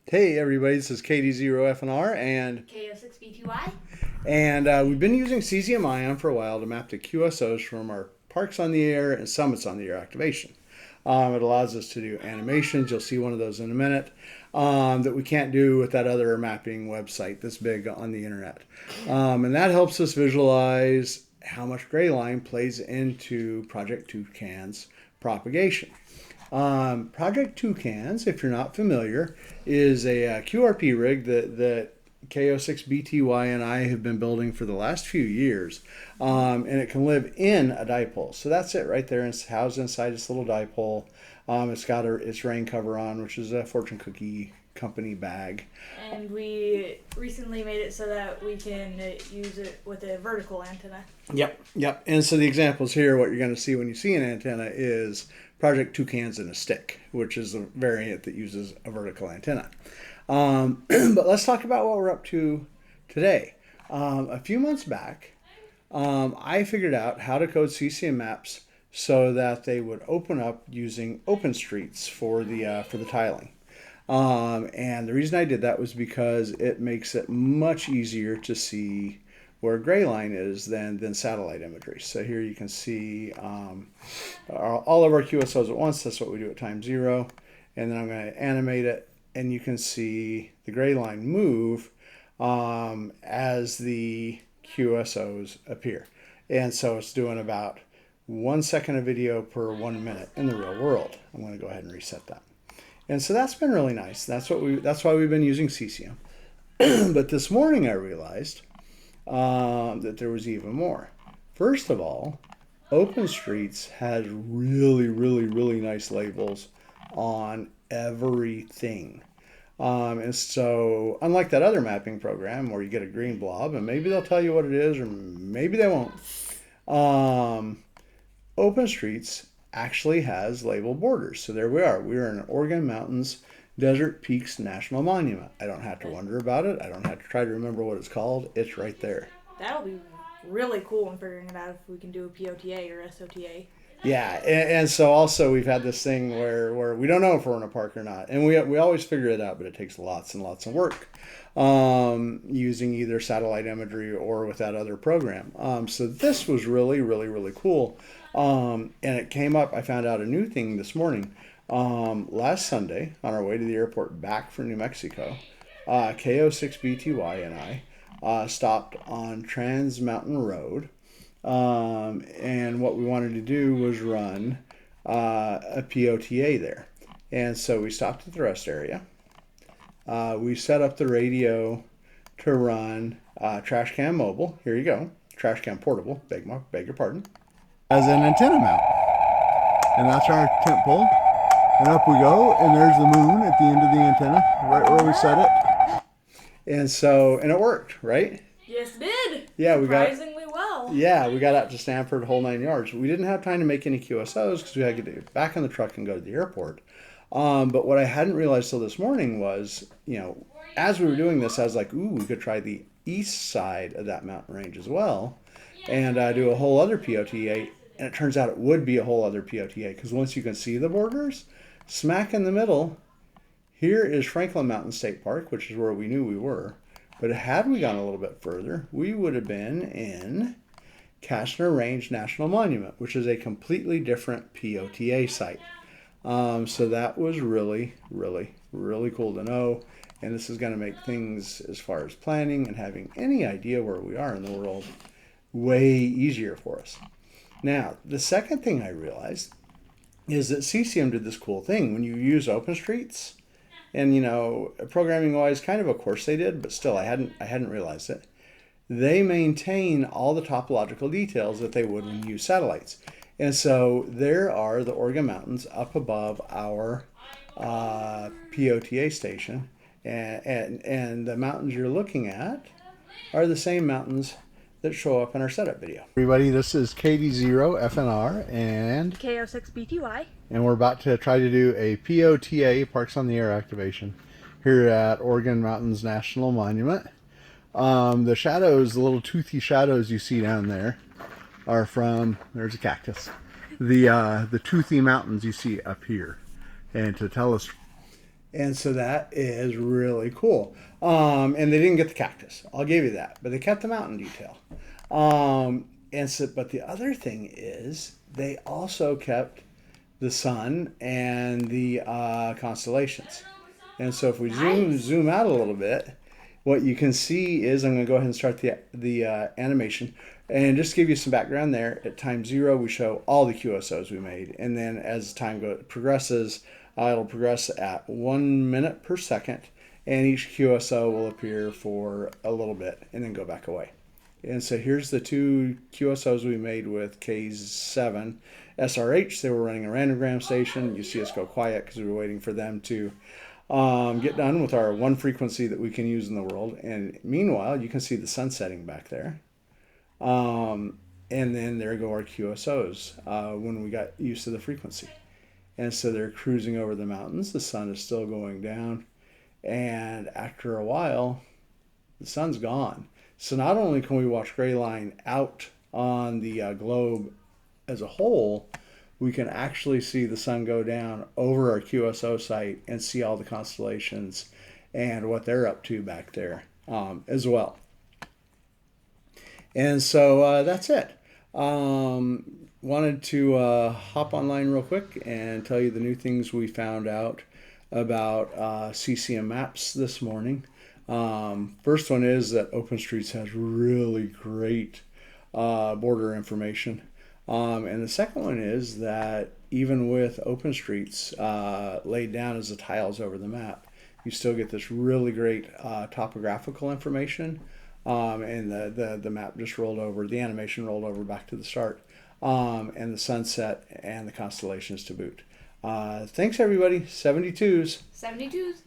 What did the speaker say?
Hey everybody, this is KD0FNR and KO6BTY. we've been using Cesium Ion for a while to map the QSOs from our parks on the air and summits on the air activation. It allows us to do animations. You'll see one of those in a minute that we can't do with that other mapping website that's big on the internet. And that helps us visualize how much gray line plays into Project TouCans propagation. Project TouCans, if you're not familiar, is a QRP rig that KO6BTY and I have been building for the last few years. And it can live in a dipole. So that's it right there. It's housed inside this little dipole. It's got its rain cover on, which is a fortune cookie company bag. And we recently made it so that we can use it with a vertical antenna. Yep. And so the examples here, what you're going to see when you see an antenna is Project TouCans in a stick, which is a variant that uses a vertical antenna. But let's talk about what we're up to today. A few months back, I figured out how to code CCM maps so that they would open up using OpenStreets for the tiling. And the reason I did that was because it makes it much easier to see where gray line is than satellite imagery. So here you can see all of our QSOs at once. That's what we do at time 0. And then I'm going to animate it, and you can see the gray line move as the QSOs appear. And so it's doing about 1 second of video per 1 minute in the real world. I'm going to go ahead and reset that. And so that's been really nice. That's why we've been using Cesium. But this morning I realized that there was even more. First of all, OpenStreets has really nice labels on everything. And so, unlike that other mapping program where you get a green blob and maybe they'll tell you what it is or maybe they won't, OpenStreets actually has label borders. So there we are. We are in Oregon Mountains Desert Peaks National Monument. I don't have to wonder about it. I don't have to try to remember what it's called. It's right there. That'll be really cool when figuring it out if we can do a POTA or SOTA. Yeah, and so also we've had this thing where we don't know if we're in a park or not. And we always figure it out, but it takes lots and lots of work using either satellite imagery or with that other program. So this was really cool. And it came up, I found out a new thing this morning. Last Sunday, on our way to the airport back from New Mexico, KO6BTY and I stopped on Trans Mountain Road. And what we wanted to do was run a POTA there. And so we stopped at the rest area. We set up the radio to run Trash Cam Mobile. Here you go. Trash Cam Portable. Beg your pardon. As an antenna mount. And that's our tent pole. And up we go, and there's the moon at the end of the antenna, right where we set it. And it worked, right? Yes, it did. Yeah, surprisingly well. Yeah, we got out to Stanford, whole 9 yards. We didn't have time to make any QSOs because we had to get back in the truck and go to the airport. But what I hadn't realized till this morning was, as we were doing this, I was like, ooh, we could try the east side of that mountain range as well, and do a whole other POTA. And it turns out it would be a whole other POTA because once you can see the borders, smack in the middle, here is Franklin Mountain State Park, which is where we knew we were. But had we gone a little bit further, we would have been in Kastner Range National Monument, which is a completely different POTA site. So that was really cool to know. And this is going to make things, as far as planning and having any idea where we are in the world, way easier for us. Now, the second thing I realized is that Cesium did this cool thing. When you use OpenStreets, and programming wise, kind of course they did, but still I hadn't realized it. They maintain all the topological details that they would when you use satellites. And so there are the Oregon Mountains up above our POTA station, and the mountains you're looking at are the same mountains that show up in our setup video. Everybody, this is KD0FNR and KO6BTY. And we're about to try to do a POTA, Parks on the Air activation, here at Oregon Mountains National Monument. The shadows, the little toothy shadows you see down there are from, there's a cactus, the toothy mountains you see up here. And to tell us And so that is really cool. And they didn't get the cactus. I'll give you that. But they kept the mountain detail. And so, but the other thing is they also kept the sun and the constellations. And so if we zoom out a little bit, what you can see is I'm going to go ahead and start the animation. And just to give you some background there, at time 0 we show all the QSOs we made, and then as time progresses, it'll progress at 1 minute per second, and each QSO will appear for a little bit and then go back away. And so here's the 2 QSOs we made with K7 SRH. They were running a randogram station. You see us go quiet because we were waiting for them to get done with our one frequency that we can use in the world. And meanwhile, you can see the sun setting back there. And then there go our QSOs when we got used to the frequency. And so they're cruising over the mountains. The sun is still going down. And after a while, the sun's gone. So not only can we watch gray line out on the globe as a whole, we can actually see the sun go down over our QSO site and see all the constellations and what they're up to back there as well. And so that's it. Wanted to hop online real quick and tell you the new things we found out about Cesium maps this morning. First one is that OpenStreets has really great border information. And the second one is that even with OpenStreets laid down as the tiles over the map, you still get this really great topographical information. And the map just rolled over, the animation rolled over back to the start, and the sunset and the constellations to boot. Thanks everybody, 72s. 72s.